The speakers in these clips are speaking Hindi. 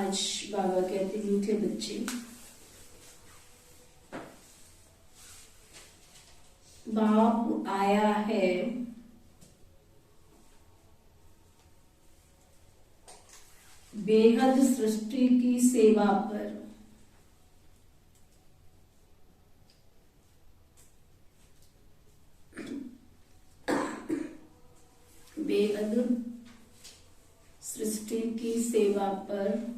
आज बाबा कहते मीठे बच्चे, बाप आया है बेहद सृष्टि की सेवा पर। बेहद सृष्टि की सेवा पर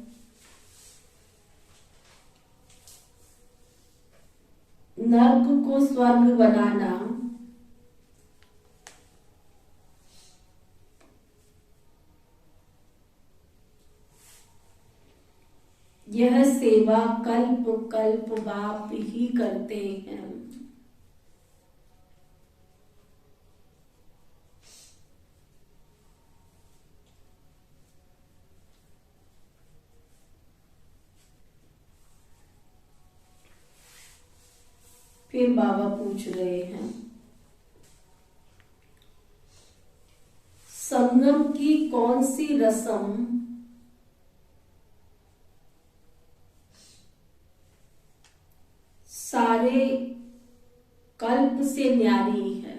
नर्क को स्वर्ग बनाना यह सेवा कल्प कल्प बाप ही करते हैं। फिर बाबा पूछ रहे हैं, संगम की कौन सी रस्म सारे कल्प से न्यारी है?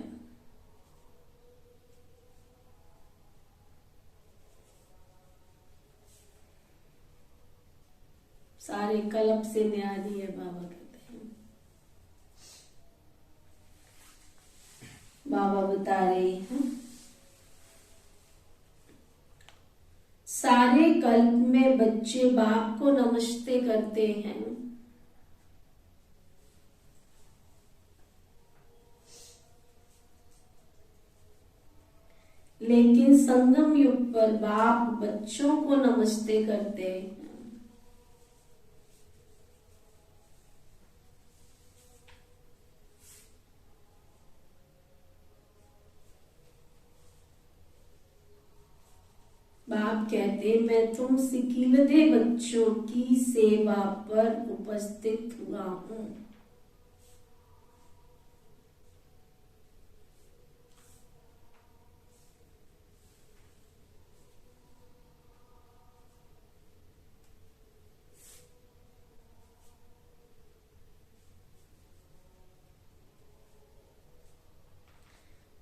सारे कल्प से न्यारी है, बाबा कहते हैं। बाबा बता रहे हैं, सारे कल्प में बच्चे बाप को नमस्ते करते हैं, लेकिन संगम युग पर बाप बच्चों को नमस्ते करते हैं। बाप कहते, मैं तुम सिकीलधे बच्चों की सेवा पर उपस्थित हुआ हूं।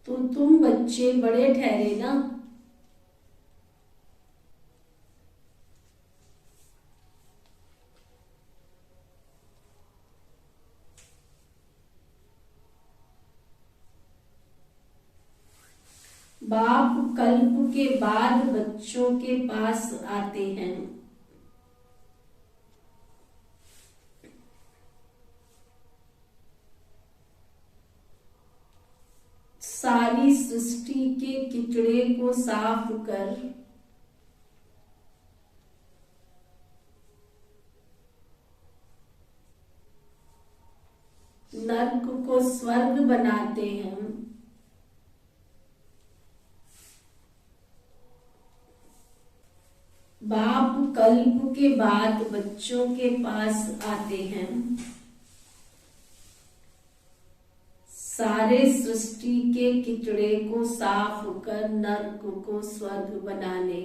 तो तुम बच्चे बड़े ठहरे ना, बाप कल्प के बाद बच्चों के पास आते हैं। सारी सृष्टि के किचड़े को साफ कर नर्क को स्वर्ग बनाते हैं। बाप कल्प के बाद बच्चों के पास आते हैं, सारे सृष्टि के किचड़े को साफ कर नर्क को स्वर्ग बनाने।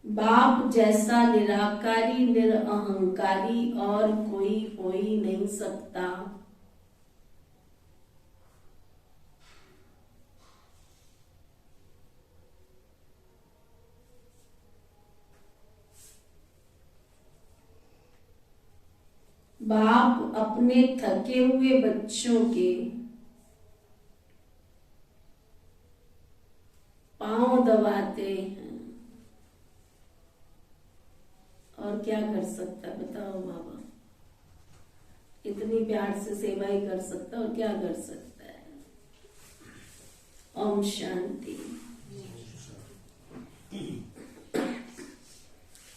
बाप जैसा निराकारी निरअहंकारी और कोई हो ही नहीं सकता। बाप अपने थके हुए बच्चों के पांव दबाते हैं, और क्या कर सकता है बताओ बाबा? इतनी प्यार से सेवा ही कर सकता और क्या कर सकता है। ओम शांति।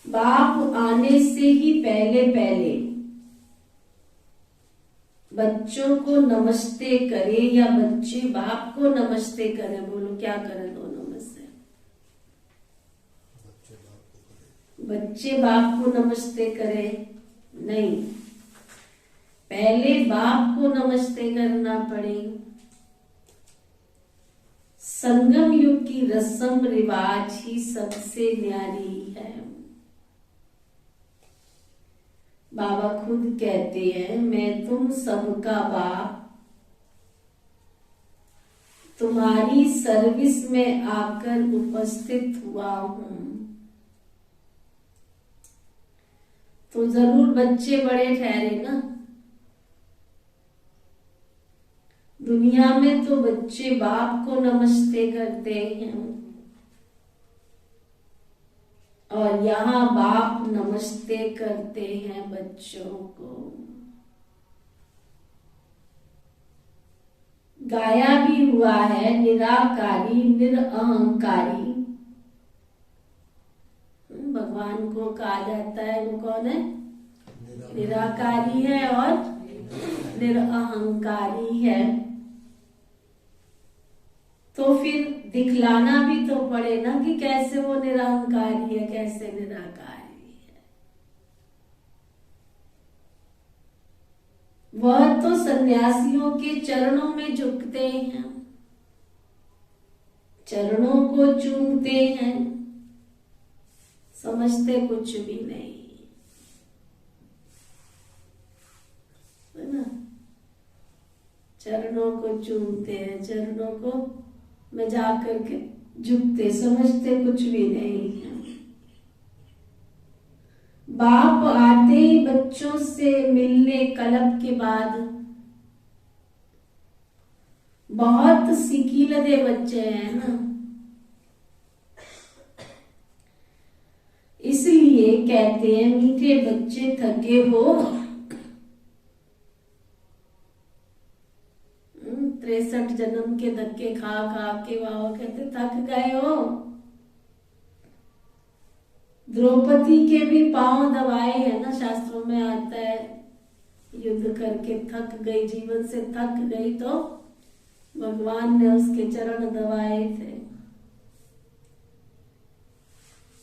बाप आने से ही पहले पहले बच्चों को नमस्ते करे या बच्चे बाप को नमस्ते करें? बोलो क्या करें दोनों में से? बच्चे बाप को नमस्ते करें? नहीं, पहले बाप को नमस्ते करना पड़े। संगम युग की रस्म रिवाज ही सबसे न्यारी है। बाबा खुद कहते हैं, मैं तुम सबका बाप तुम्हारी सर्विस में आकर उपस्थित हुआ हूं। तो जरूर बच्चे बड़े ठहरे ना। दुनिया में तो बच्चे बाप को नमस्ते करते हैं और यहाँ बाप नमस्ते करते हैं बच्चों को। गाया भी हुआ है, निराकारी निरअहंकारी। भगवान को कहा जाता है वो कौन है? निराकारी है और निरअहंकारी है। तो फिर दिखलाना भी तो पड़े ना कि कैसे वो निरअहंकारी है, कैसे निराकारी है। वह तो सन्यासियों के चरणों में झुकते हैं, चरणों को चूमते हैं, समझते कुछ भी नहीं है ना। चरणों को चूमते हैं, चरणों को में जाकर के झुकते, समझते कुछ भी नहीं है। बाप आते ही बच्चों से मिलने कल्प के बाद, बहुत सिकीलदे बच्चे हैं ना, इसलिए कहते हैं मीठे बच्चे थके हो। 63 जन्म के धक्के खा खा के बाबा कहते थक गए हो। द्रौपदी के भी पांव दबाए हैं ना, शास्त्रों में आता है, युद्ध करके थक गई, जीवन से थक गई तो भगवान ने उसके चरण दबाए थे।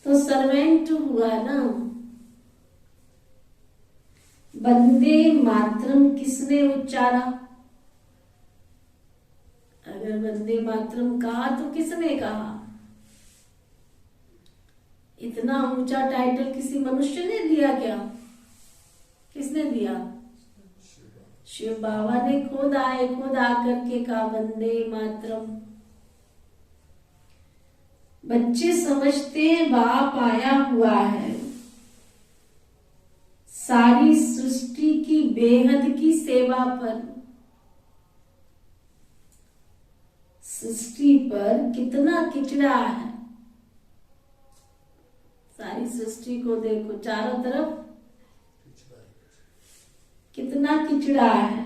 तो सर्वेंट हुआ ना। वंदे मातरम किसने उच्चारा? अगर वंदे मातरम कहा तो किसने कहा? इतना ऊंचा टाइटल किसी मनुष्य ने दिया क्या? किसने दिया? शिव बाबा ने खुद आकर के कहा वंदे मातरम। बच्चे समझते हैं बाप आया हुआ है सारी सृष्टि की बेहद की सेवा पर। सृष्टि पर कितना किचड़ा है, सारी सृष्टि को देखो, चारों तरफ कितना किचड़ा है।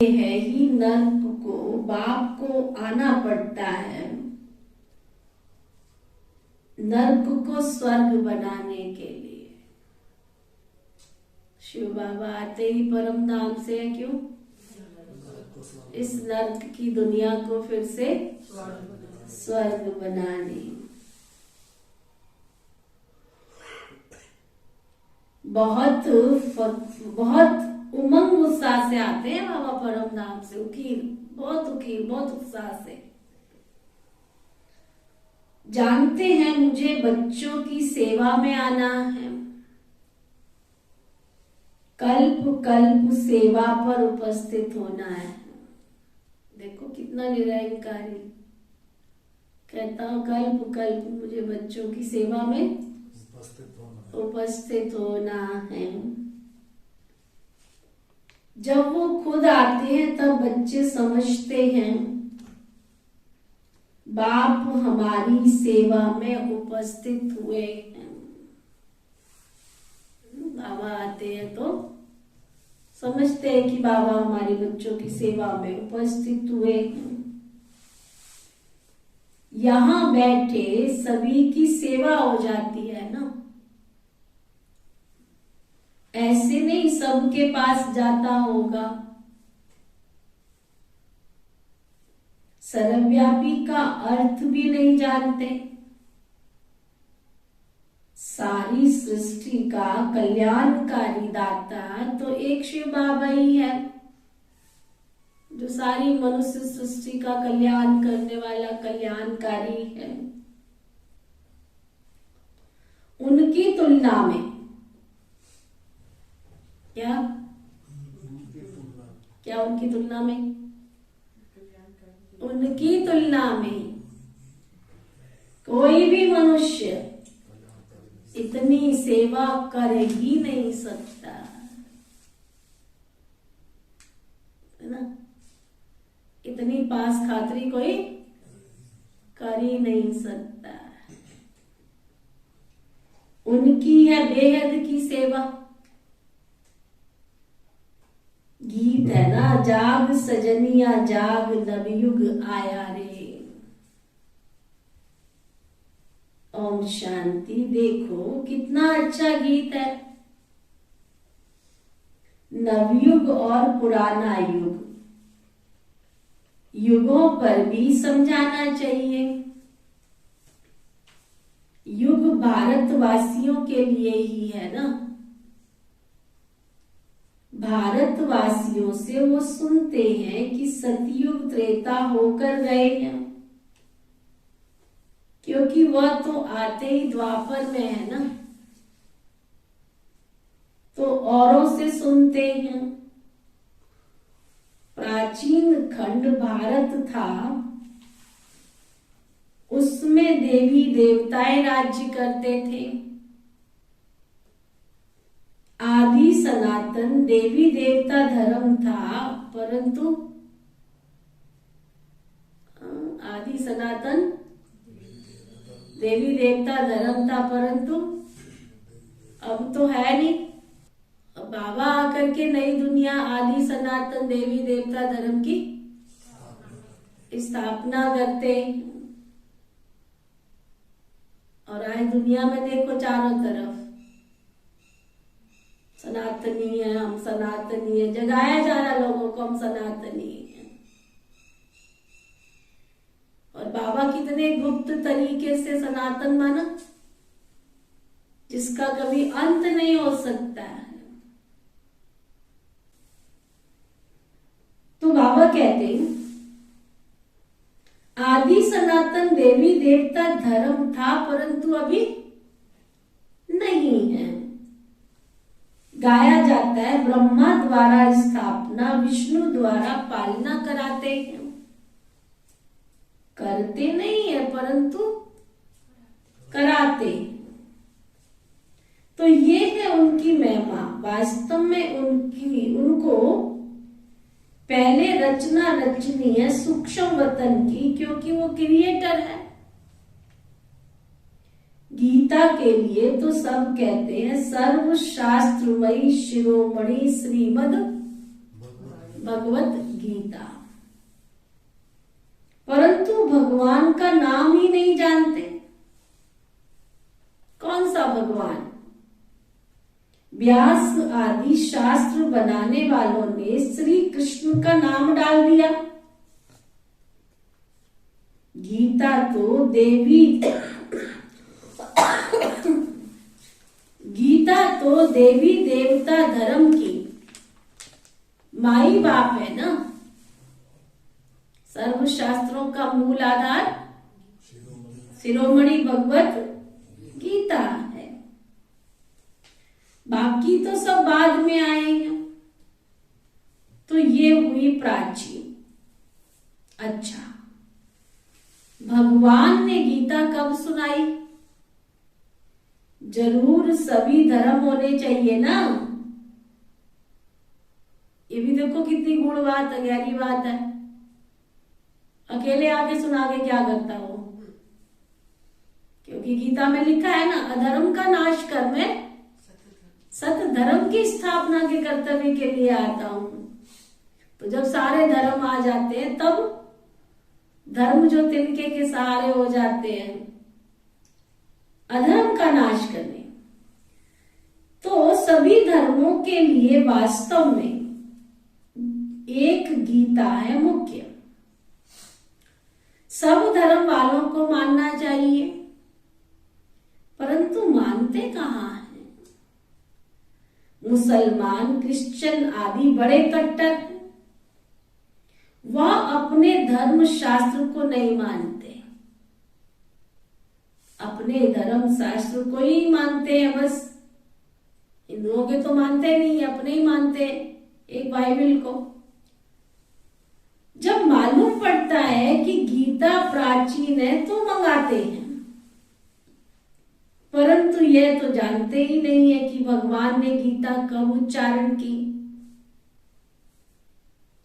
ये है ही नर्क को बाप को आना पड़ता है, नर्क को स्वर्ग बनाने के लिए। शिव बाबा आते ही परम धाम से है, क्यों? इस नर्क की दुनिया को फिर से स्वर्ग बनाने। बहुत उमंग उत्साह से आते हैं बाबा परम धाम से, उकीर बहुत उत्साह से। जानते हैं मुझे बच्चों की सेवा में आना है, कल्प कल्प सेवा पर उपस्थित होना है। देखो कितना निरंकारी कहता हूं, कल्प कल्प मुझे बच्चों की सेवा में उपस्थित होना है। जब वो खुद आते हैं तब बच्चे समझते हैं बाप हमारी सेवा में उपस्थित हुए हैं। बाबा आते हैं तो समझते हैं कि बाबा हमारे बच्चों की सेवा में उपस्थित हुए हैं। यहाँ बैठे सभी की सेवा हो जाती है ना, ऐसे नहीं सबके पास जाता होगा। सर्वव्यापी का अर्थ भी नहीं जानते। सारी सृष्टि का कल्याणकारी दाता तो एक शिव बाबा ही है, जो सारी मनुष्य सृष्टि का कल्याण करने वाला कल्याणकारी है, उनकी तुलना में क्या क्या उनकी तुलना में, उनकी तुलना में कोई भी मनुष्य इतनी सेवा कर ही नहीं सकता, है ना। इतनी पास खातरी कोई कर ही नहीं सकता। उनकी है बेहद की सेवा। गीत है ना, जाग सजनिया जाग नवयुग आया रे। ओम शांति। देखो कितना अच्छा गीत है। नवयुग और पुराना युग, युगों पर भी समझाना चाहिए। युग भारतवासियों के लिए ही है ना। भारतवासियों से वो सुनते हैं कि सतयुग त्रेता होकर गए हैं, क्योंकि वह तो आते ही द्वापर में है ना, तो औरों से सुनते हैं। प्राचीन खंड भारत था, उसमें देवी देवताएं राज्य करते थे। आदि सनातन देवी देवता धर्म था, परंतु आदि सनातन देवी देवता धर्म था, परंतु अब तो है नहीं। अब बाबा आकर के नई दुनिया आदि सनातन देवी देवता धर्म की स्थापना करते। और आज दुनिया में देखो चारों तरफ सनातनी है, हम सनातनी है, जगाया जा रहा लोगों को हम सनातनी है। और बाबा कितने गुप्त तरीके से सनातन माना, जिसका कभी अंत नहीं हो सकता है। तो बाबा कहते हैं आदि सनातन देवी देवता धर्म था, परंतु अभी नहीं है। गाया जाता है ब्रह्मा द्वारा स्थापना, विष्णु द्वारा पालना कराते हैं। करते नहीं है, परंतु कराते। तो ये है उनकी महिमा। वास्तव में उनको पहले रचना रचनी है सूक्ष्म वतन की, क्योंकि वो क्रिएटर है। गीता के लिए तो सब कहते हैं सर्व शास्त्रमयी शिरोमणि श्रीमद् भगवत गीता, परंतु भगवान का नाम ही नहीं जानते। कौन सा भगवान? व्यास आदि शास्त्र बनाने वालों ने श्री कृष्ण का नाम डाल दिया। गीता तो देवी देवता धर्म की माई बाप है ना। सर्व शास्त्रों का मूल आधार शिरोमणि भगवत गीता है। बाकी तो सब बाद में आए हैं। तो ये हुई प्राचीन। अच्छा, भगवान ने गीता कब सुनाई? जरूर सभी धर्म होने चाहिए ना। ये भी देखो कितनी गूढ़ बात है, गहरी बात है। अकेले आके सुना के क्या करता हो? क्योंकि गीता में लिखा है ना, अधर्म का नाश कर मैं सत धर्म की स्थापना के कर्तव्य के लिए आता हूं। तो जब सारे धर्म आ जाते हैं, तब धर्म जो तिनके के सहारे हो जाते हैं अधर्म का नाश करने। तो सभी धर्मों के लिए वास्तव में एक गीता है मुख्य। सब धर्म वालों को मानना चाहिए, परंतु मानते कहां हैं? मुसलमान, क्रिश्चियन आदि बड़े कट्टर हैं। वह अपने धर्म शास्त्र को नहीं मानते, अपने धर्म शास्त्र को ही मानते हैं बस। हिंदुओं के तो मानते नहीं, अपने ही मानते एक बाइबल को। जब मालूम पड़ता है कि गीता प्राचीन है तो मंगाते हैं, परंतु यह तो जानते ही नहीं है कि भगवान ने गीता कब उच्चारण की।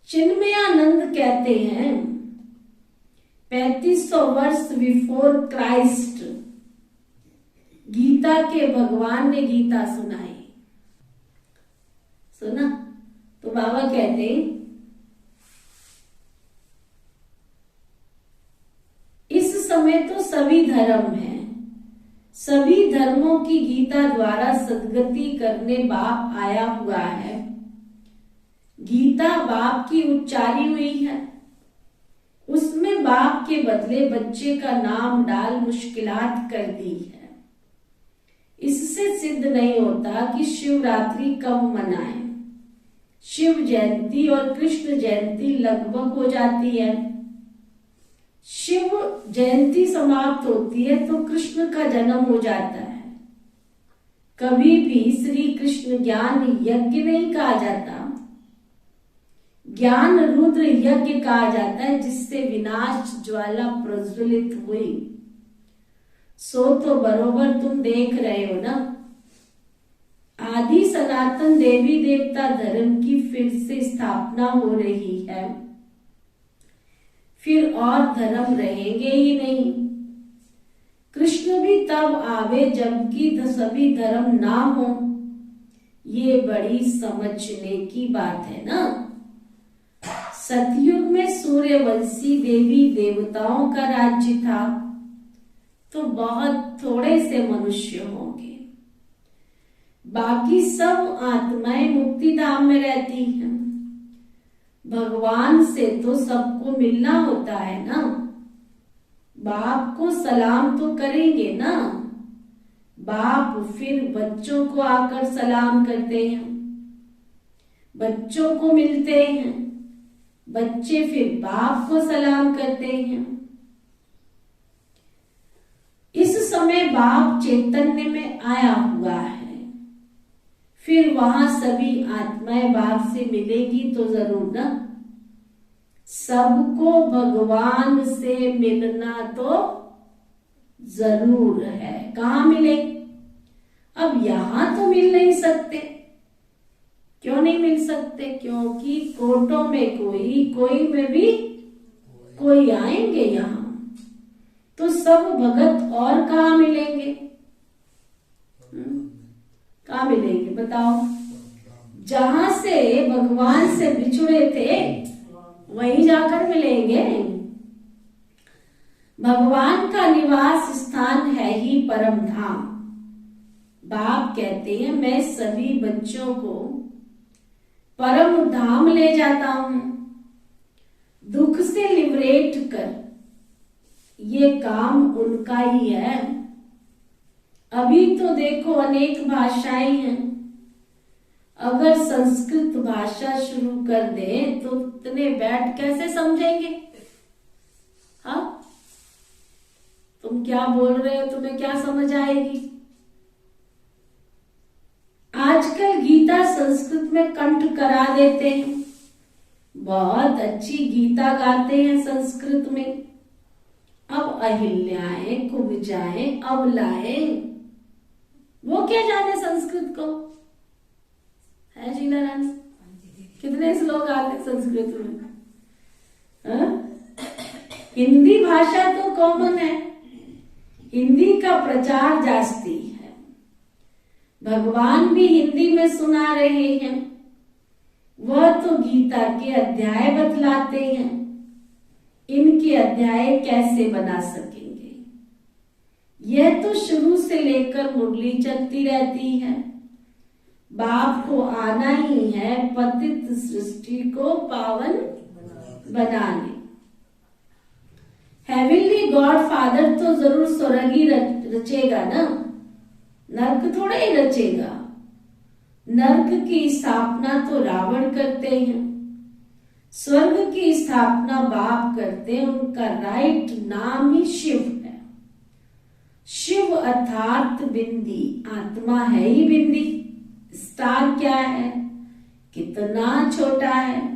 चिन्मयानंद कहते हैं 3500 वर्ष बिफोर क्राइस्ट गीता के भगवान ने गीता सुनाई। सुना? तो बाबा कहते हैं इस समय तो सभी धर्म हैं, सभी धर्मों की गीता द्वारा सद्गति करने बाप आया हुआ है। गीता बाप की उच्चारी हुई है, उसमें बाप के बदले बच्चे का नाम डाल मुश्किलात कर दी है। इससे सिद्ध नहीं होता कि शिवरात्रि कब मनाएं। शिव जयंती और कृष्ण जयंती लगभग हो जाती है। शिव जयंती समाप्त होती है तो कृष्ण का जन्म हो जाता है। कभी भी श्री कृष्ण ज्ञान यज्ञ नहीं कहा जाता, ज्ञान रुद्र यज्ञ कहा जाता है, जिससे विनाश ज्वाला प्रज्वलित हुई। सो तो बरोबर तुम देख रहे हो ना, आदि सनातन देवी देवता धर्म की फिर से स्थापना हो रही है। फिर और धर्म रहेंगे ही नहीं। कृष्ण भी तब आवे जबकि सभी धर्म ना हो। ये बड़ी समझने की बात है ना। सतयुग में सूर्यवंशी देवी देवताओं का राज्य था, तो बहुत थोड़े से मनुष्य होंगे, बाकी सब आत्माएं मुक्ति धाम में रहती हैं। भगवान से तो सबको मिलना होता है ना। बाप को सलाम तो करेंगे ना। बाप फिर बच्चों को आकर सलाम करते हैं, बच्चों को मिलते हैं, बच्चे फिर बाप को सलाम करते हैं। इस समय बाप चैतन्य में आया हुआ है, फिर वहां सभी आत्माएं बाप से मिलेगी तो जरूर ना। सबको भगवान से मिलना तो जरूर है। कहाँ मिले? अब यहां तो मिल नहीं सकते। क्यों नहीं मिल सकते? क्योंकि कोटों में कोई में भी कोई आएंगे यहां, तो सब भगत और कहाँ मिलेंगे? कहाँ मिलेंगे बताओ? जहां से भगवान से बिछुड़े थे वहीं जाकर मिलेंगे। भगवान का निवास स्थान है ही परम धाम। बाप कहते हैं मैं सभी बच्चों को परम धाम ले जाता हूं, दुख से लिबरेट कर। ये काम उनका ही है। अभी तो देखो अनेक भाषाएं हैं, अगर संस्कृत भाषा शुरू कर दे तो इतने बैठ कैसे समझेंगे? हाँ, तुम क्या बोल रहे हो, तुम्हें क्या समझ आएगी? आजकल गीता संस्कृत में कंठ करा देते हैं, बहुत अच्छी गीता गाते हैं संस्कृत में। अब अहिल्याएं, कुब्जाएं, अबलाएं, वो क्या जाने संस्कृत को? है शीला रानी? कितने श्लोक आते संस्कृत में? हिंदी भाषा तो कॉमन है, हिंदी का प्रचार जास्ती है। भगवान भी हिंदी में सुना रहे हैं, वह तो गीता के अध्याय बतलाते हैं। इनके अध्याय कैसे बना सकेंगे? यह तो शुरू से लेकर मुरली चलती रहती है। बाप को आना ही है पतित सृष्टि को पावन बनाने। हेवनली गॉड फादर तो जरूर स्वर्ग ही रचेगा ना, नर्क थोड़ा ही रचेगा। नर्क की स्थापना तो रावण करते हैं, स्वर्ग की स्थापना बाप करते हैं, उनका राइट नाम ही शिव है। शिव अर्थात बिंदी, आत्मा है ही बिंदी। स्टार क्या है, कितना छोटा है।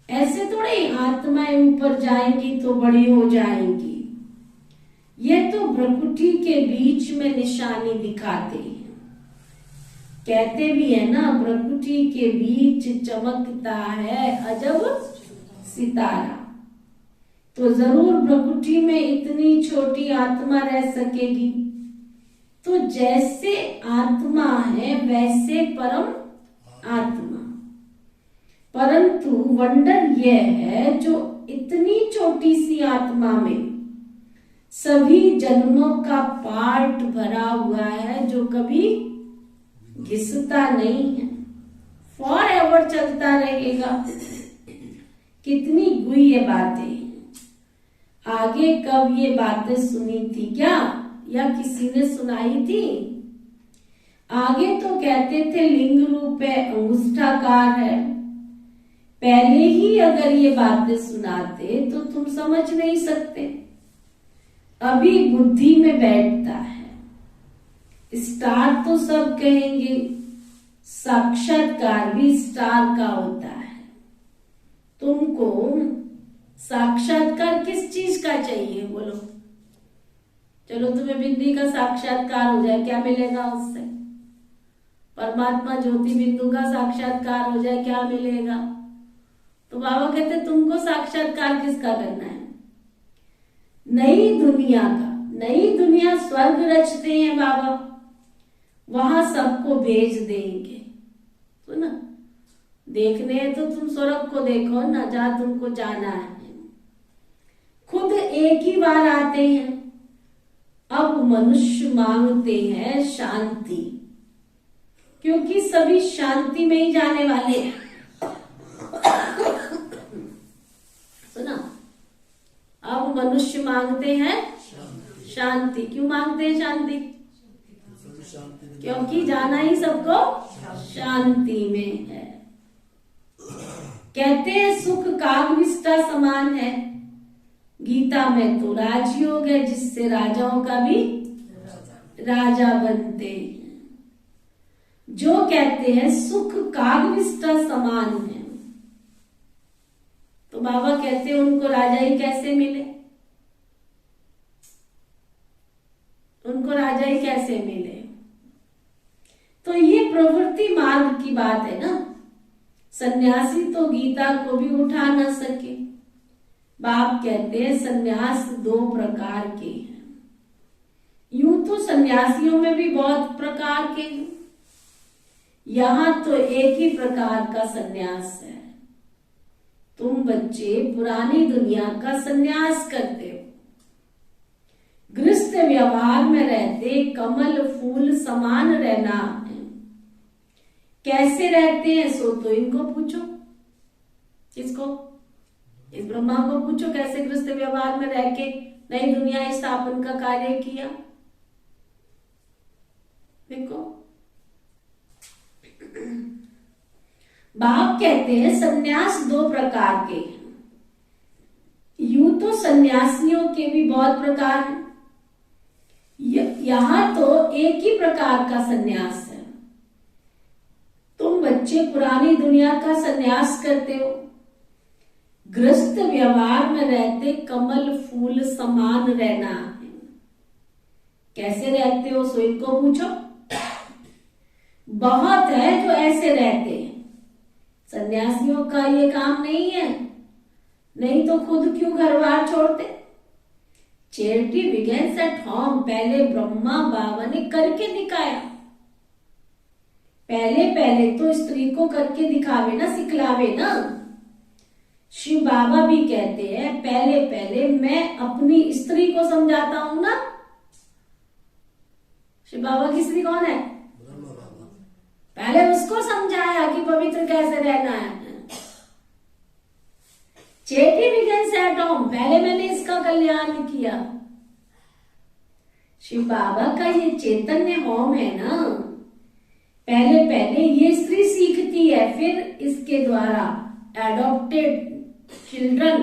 ऐसे थोड़ी आत्माएं ऊपर जाएंगी तो बड़ी हो जाएंगी। ये तो भ्रकुटी के बीच में निशानी दिखाते हैं। कहते भी है ना, भ्रकुटी के बीच चमकता है अजब सितारा। तो जरूर भ्रकुटी में इतनी छोटी आत्मा रह सकेगी। तो जैसे आत्मा है वैसे परम आत्मा। परंतु वंडर यह है, जो इतनी छोटी सी आत्मा में सभी जन्मों का पार्ट भरा हुआ है, जो कभी घिसता नहीं है, फॉर एवर चलता रहेगा। कितनी गुई ये बातें। आगे कब ये बातें सुनी थी क्या, या किसी ने सुनाई थी? आगे तो कहते थे लिंग रूप है, अंगुष्ठाकार है। पहले ही अगर ये बातें सुनाते तो तुम समझ नहीं सकते। अभी बुद्धि में बैठता है। स्टार तो सब कहेंगे, साक्षात्कार भी स्टार का होता है। तुमको साक्षात्कार किस चीज का चाहिए बोलो? चलो तुम्हें बिंदी का साक्षात्कार हो जाए, क्या मिलेगा उससे? परमात्मा ज्योति बिंदु का साक्षात्कार हो जाए, क्या मिलेगा? तो बाबा कहते तुमको साक्षात्कार किसका करना है? नई दुनिया का। नई दुनिया स्वर्ग रचते हैं बाबा, वहां सबको भेज देंगे। तो ना देखने है तो तुम स्वर्ग को देखो ना, जहां तुमको जाना है। खुद एक ही बार आते हैं। अब मनुष्य मांगते हैं शांति, क्योंकि सभी शांति में ही जाने वाले हैं। सुना, अब मनुष्य मांगते हैं शांति। क्यों मांगते हैं शांति? क्योंकि जाना ही सबको शांति में है। कहते हैं सुख कागविष्टा समान है। गीता में तो राजयोग है, जिससे राजाओं का भी राजा बनते हैं। जो कहते हैं सुख कागविष्टा समान है, तो बाबा कहते हैं उनको राजा ही कैसे मिले? उनको राजा ही कैसे मिले? तो ये प्रवृत्ति मार्ग की बात है ना। सन्यासी तो गीता को भी उठा न सके। बाप कहते हैं सन्यास 2 प्रकार के हैं। यूं तो सन्यासियों में भी बहुत प्रकार के हैं, यहां तो एक ही प्रकार का सन्यास है। तुम बच्चे पुरानी दुनिया का सन्यास करते हो। गृहस्थ व्यवहार में रहते कमल फूल समान रहना है। कैसे रहते हैं सो तो इनको पूछो। किसको? इस ब्रह्मा को पूछो कैसे गृहस्थ व्यवहार में रह के नई दुनिया स्थापन का कार्य किया। देखो बाप कहते हैं सन्यास 2 प्रकार के हैं। यूं तो सन्यासियों के भी बहुत प्रकार हैं, यहां तो एक ही प्रकार का सन्यास है। तुम बच्चे पुरानी दुनिया का सन्यास करते हो। गृहस्थ व्यवहार में रहते कमल फूल समान रहना है। कैसे रहते हो सो इनको पूछो। बहुत है जो ऐसे रहते हैं। सन्यासियों का ये काम नहीं है, नहीं तो खुद क्यों घर बार छोड़ते? Charity begins at home. पहले ब्रह्मा बाबा ने करके दिखाया। पहले तो स्त्री को करके दिखावे ना, सिखलावे ना। शिव बाबा भी कहते हैं पहले मैं अपनी स्त्री को समझाता हूं ना। शिव बाबा की स्त्री कौन है? पहले उसको समझाया कि पवित्र कैसे रहना है। Charity begins at home. पहले मैंने इसका कल्याण किया। शिव बाबा का ये चैतन्य होम है ना। पहले ये स्त्री सीखती है, फिर इसके द्वारा एडॉप्टेड चिल्ड्रन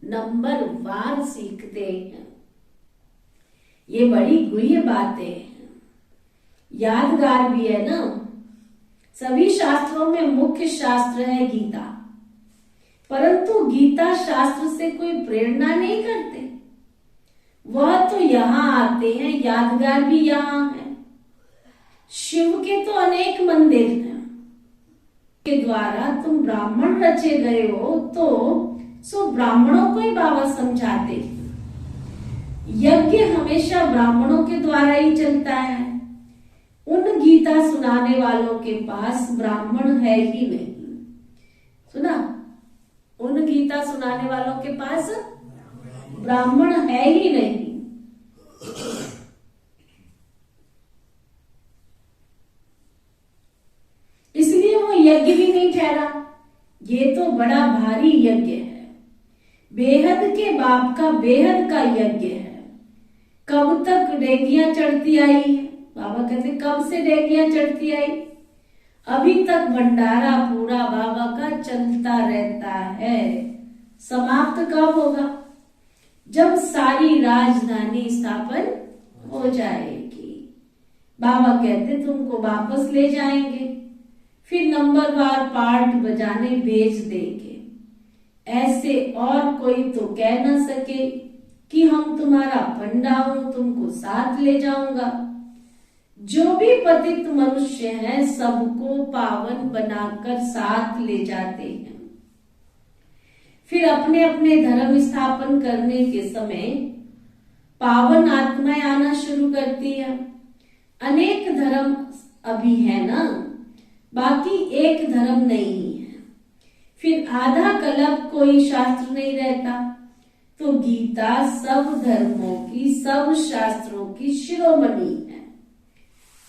नंबर वार सीखते हैं। ये बड़ी गुह्य बातें हैं, यादगार भी है ना। सभी शास्त्रों में मुख्य शास्त्र है गीता, परंतु गीता शास्त्र से कोई प्रेरणा नहीं करते। वह तो यहाँ आते हैं, यादगार भी यहाँ है। शिव के तो अनेक मंदिर हैं के द्वारा तुम ब्राह्मण रचे गए हो, तो सो ब्राह्मणों को ही बाबा समझाते हैं। यज्ञ हमेशा ब्राह्मणों के द्वारा ही चलता है। उन गीता सुनाने वालों के पास ब्राह्मण है ही नहीं। सुना, उन गीता सुनाने वालों के पास ब्राह्मण है ही नहीं। इसलिए वो यज्ञ भी नहीं ठहरा। ये तो बड़ा भारी यज्ञ है, बेहद के बाप का बेहद का यज्ञ है। कब तक डेगियां चढ़ती आई है? बाबा कहते कब से डेगियां चढ़ती आई? अभी तक भंडारा पूरा बाबा का चलता रहता है। समाप्त कब होगा? जब सारी राजधानी स्थापन हो जाएगी। बाबा कहते तुमको वापस ले जाएंगे, फिर नंबरवार पार्ट बजाने भेज देंगे। ऐसे और कोई तो कह न सके कि हम तुम्हारा पंडा हूं, तुमको साथ ले जाऊंगा। जो भी पतित मनुष्य हैं सबको पावन बनाकर साथ ले जाते हैं। फिर अपने अपने धर्म स्थापन करने के समय पावन आत्माएं आना शुरू करती है। अनेक धर्म अभी है ना, बाकी एक धर्म नहीं है। फिर आधा कल्प कोई शास्त्र नहीं रहता, तो गीता सब धर्मों की, सब शास्त्रों की शिरोमणि है,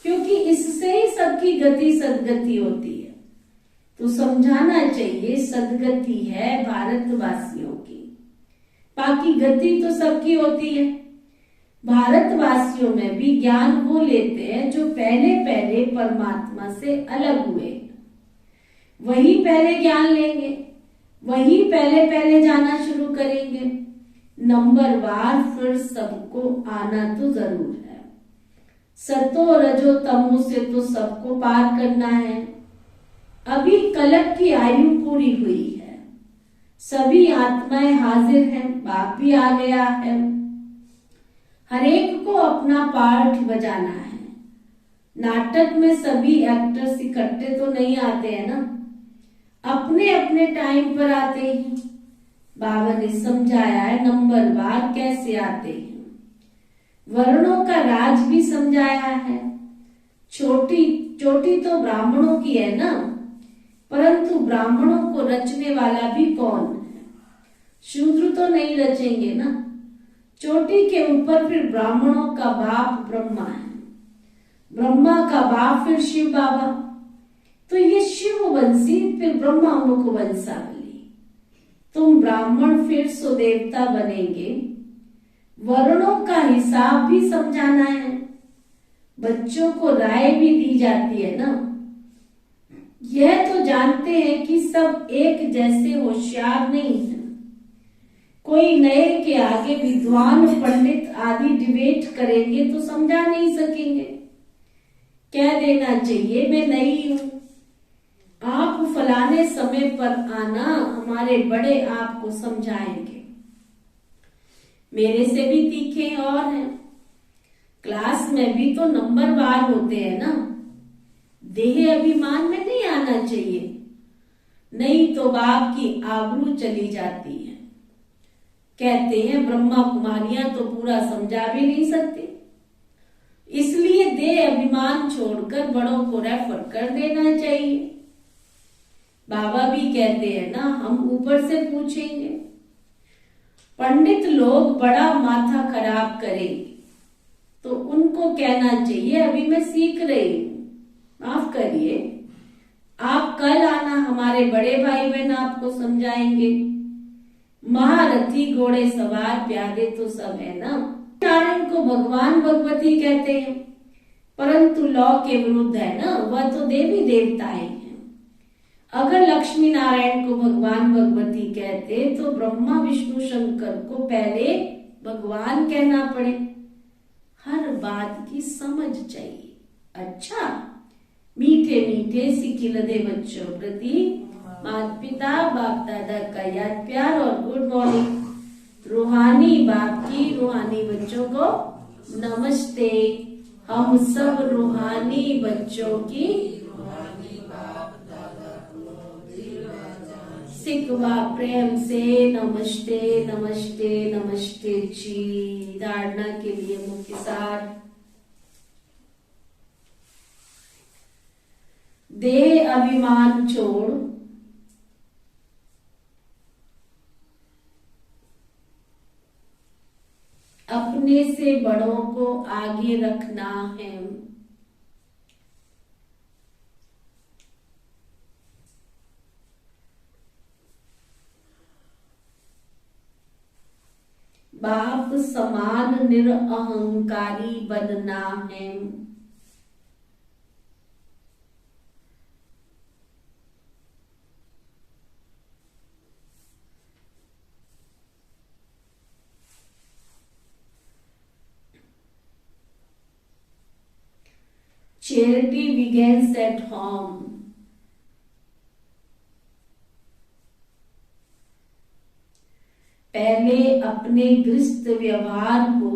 क्योंकि इससे ही सबकी गति सदगति होती है। तो समझाना चाहिए सदगति है भारतवासियों की, बाकी गति तो सबकी होती है। भारतवासियों में भी ज्ञान वो लेते हैं जो पहले पहले परमात्मा से अलग हुए, वही पहले ज्ञान लेंगे, वही पहले पहले जाना शुरू करेंगे। नंबरवार फिर सबको आना तो जरूर है। सतो रजो तमो से तो सबको पार करना है। अभी कल्प की आयु पूरी हुई है, सभी आत्माएं हाजिर हैं, बाप भी आ गया है। हरेक को अपना पार्ट बजाना है। नाटक में सभी एक्टर्स इकट्ठे तो नहीं आते हैं ना, अपने अपने टाइम पर आते हैं। बाबा ने समझाया है नंबरवार कैसे आते हैं। वर्णों का राज भी समझाया है। छोटी चोटी तो ब्राह्मणों की है ना, परंतु ब्राह्मणों को रचने वाला भी कौन है? शूद्र तो नहीं रचेंगे ना। चोटी के ऊपर फिर ब्राह्मणों का बाप ब्रह्मा है, ब्रह्मा का बाप फिर शिव बाबा। तो ये शिव वंशी फिर ब्रह्मा मुख वंशावली। तुम ब्राह्मण फिर सो देवता बनेंगे। वर्णों का हिसाब भी समझाना है। बच्चों को राय भी दी जाती है ना। यह तो जानते हैं कि सब एक जैसे होशियार नहीं है। कोई नए के आगे विद्वान पंडित आदि डिबेट करेंगे तो समझा नहीं सकेंगे। कह देना चाहिए मैं नहीं हूं, आप फलाने समय पर आना, हमारे बड़े आपको समझाएंगे। मेरे से भी तीखे और हैं। क्लास में भी तो नंबरवार होते हैं ना। देह अभिमान में नहीं आना चाहिए, नहीं तो बाप की आबरू चली जाती है। कहते हैं ब्रह्मा कुमारियां तो पूरा समझा भी नहीं सकती, इसलिए देह अभिमान छोड़कर बड़ों को रेफर कर देना चाहिए। बाबा भी कहते हैं ना हम ऊपर से पूछेंगे। पंडित लोग बड़ा माथा खराब करेंगे तो उनको कहना चाहिए अभी मैं सीख रही हूं, माफ करिए, आप कल आना, हमारे बड़े भाई बहन आपको समझाएंगे। महारथी घोड़े सवार प्यादे तो सब है ना। नारायण को भगवान भगवती कहते हैं, परंतु लॉ के विरुद्ध है ना, वह तो देवी देवताएं हैं। अगर लक्ष्मी नारायण को भगवान भगवती कहते तो ब्रह्मा विष्णु शंकर को पहले भगवान कहना पड़े। हर बात की समझ चाहिए। अच्छा, मीठे मीठे सिकिलदे बच्चों प्रति माता पिता बाप दादा का याद प्यार और गुड मॉर्निंग। रूहानी बाप की रूहानी बच्चों को नमस्ते। हम सब रूहानी बच्चों की सिकवा प्रेम से नमस्ते नमस्ते नमस्ते जी। धारणा के लिए मुख्य सार। देह अभिमान छोड़ अपने से बड़ों को आगे रखना है। बाप समान निरअहंकारी बनना है। Charity begins at home. पहले अपने गृहस्थ व्यवहार को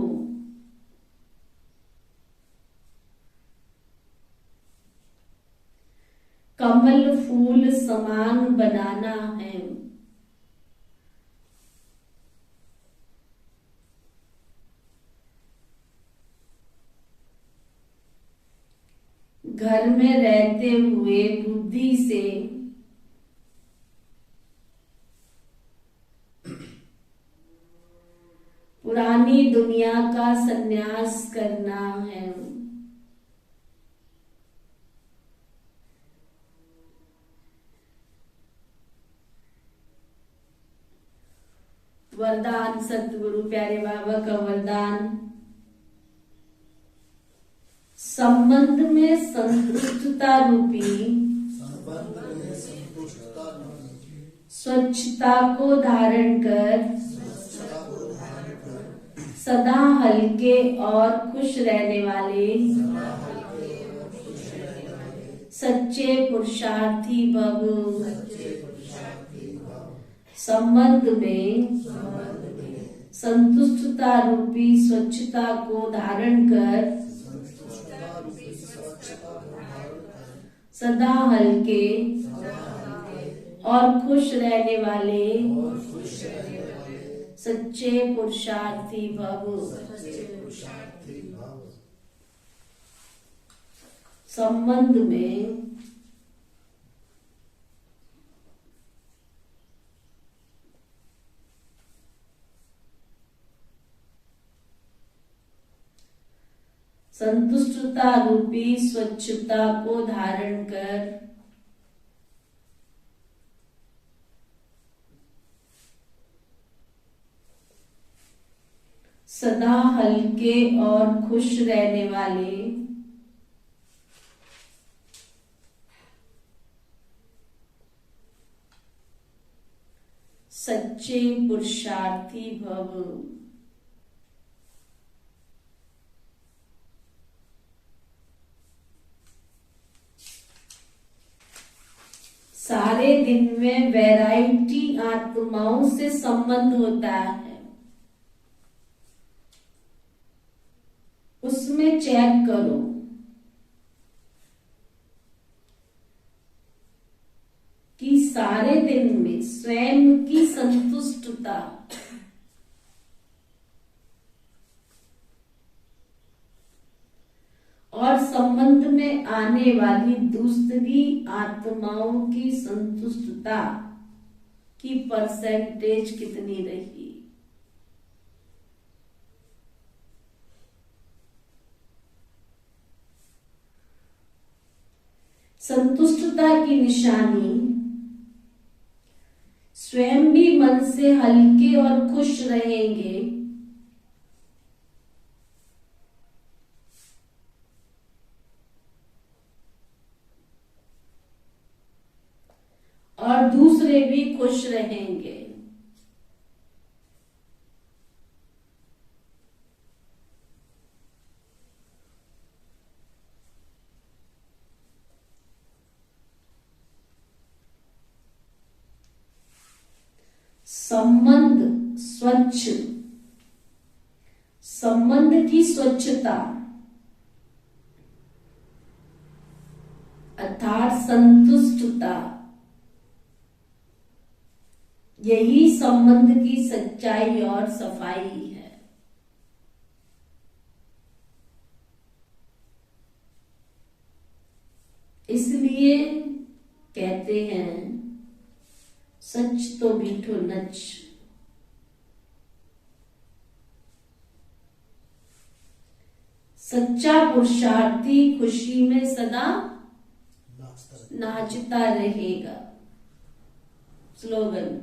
कमल फूल समान बनाना है। घर में रहते हुए बुद्धि से पुरानी दुनिया का संन्यास करना है। वरदान सतगुरु प्यारे बाबा का वरदान। संबंध में संतुष्टता रूपी स्वच्छता को धारण कर सदा हल्के और खुश रहने वाले सच्चे पुरुषार्थी भव। संबंध में संतुष्टता रूपी स्वच्छता को धारण कर सदा हल्के और खुश रहने वाले सच्चे पुरुषार्थी भव। संबंध में संतुष्टता रूपी स्वच्छता को धारण कर सदा हल्के और खुश रहने वाले सच्चे पुरुषार्थी भव। सारे दिन में वैरायटी आत्माओं से संबंध होता है। उसमें चेक करो कि सारे दिन में स्वयं की संतुष्टता और संबंध में आने वाली दूसरी आत्माओं की संतुष्टता की परसेंटेज कितनी रही। संतुष्टता की निशानी स्वयं भी मन से हल्के और खुश रहेंगे और दूसरे भी खुश रहेंगे। संबंध स्वच्छ, संबंध की स्वच्छता अर्थात संतुष्टता, यही संबंध की सच्चाई और सफाई है। इसलिए कहते हैं सच तो मीठो नच। सच्चा पुरुषार्थी खुशी में सदा नाचता रहेगा। स्लोगन,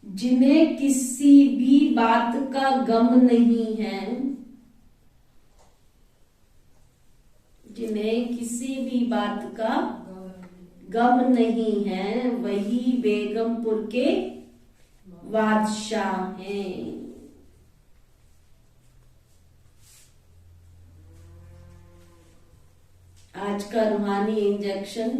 जिन्हें किसी भी बात का गम नहीं है, जिन्हें किसी भी बात का गम नहीं है, वही बेगमपुर के बादशाह हैं। आज का रूहानी इंजेक्शन,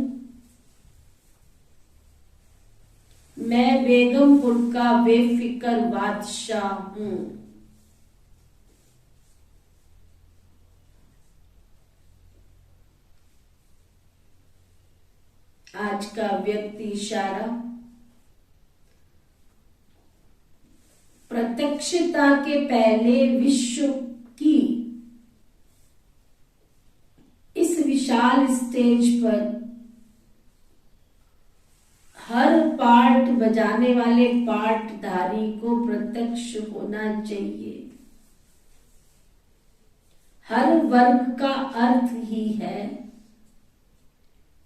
मैं बेगमपुर का बेफिक्र बादशाह हूं। आज का व्यक्ति इशारा, प्रत्यक्षता के पहले विश्व की इस विशाल स्टेज पर हर पार्ट बजाने वाले पार्टधारी को प्रत्यक्ष होना चाहिए। हर वर्ग का अर्थ ही है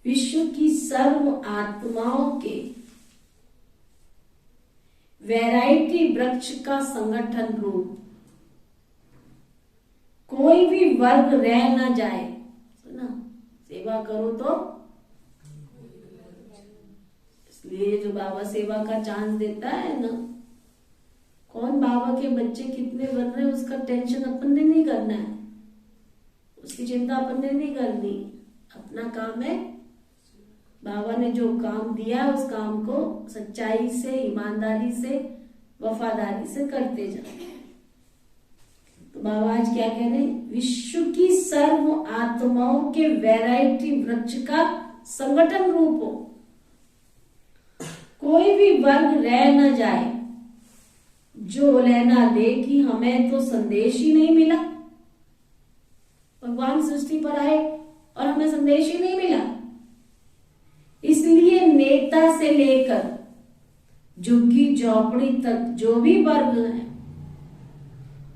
विश्व की सर्व आत्माओं के वैरायटी वृक्ष का संगठन रूप। कोई भी वर्ग रह ना जाए, सुना, सेवा करो तो। इसलिए जो बाबा सेवा का चांस देता है ना, कौन बाबा के बच्चे कितने बन रहे हैं उसका टेंशन अपन ने नहीं करना है, उसकी चिंता अपन ने नहीं करनी। अपना काम है, बाबा ने जो काम दिया उस काम को सच्चाई से, ईमानदारी से, वफादारी से करते जाओ। तो बाबा आज क्या कह रहे हैं, विश्व की सर्व आत्माओं के वैरायटी वृक्ष का संगठन रूप हो। कोई भी वर्ग रह न जाए जो लेना दे कि हमें तो संदेश ही नहीं मिला, भगवान सृष्टि पर आए और हमें संदेश ही नहीं मिला। इसलिए नेता से लेकर झुग्गी झोपड़ी तक जो भी वर्ग हैं,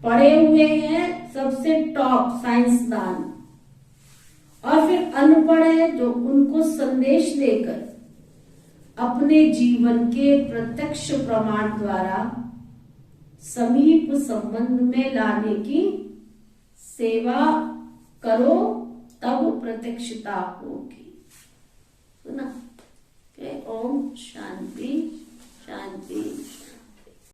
पढ़े हुए हैं सबसे टॉप साइंसदान, और फिर अनपढ़ है जो उनको संदेश देकर अपने जीवन के प्रत्यक्ष प्रमाण द्वारा समीप संबंध में लाने की सेवा करो, तब प्रत्यक्षता होगी। सुना? ओम शांति शांति।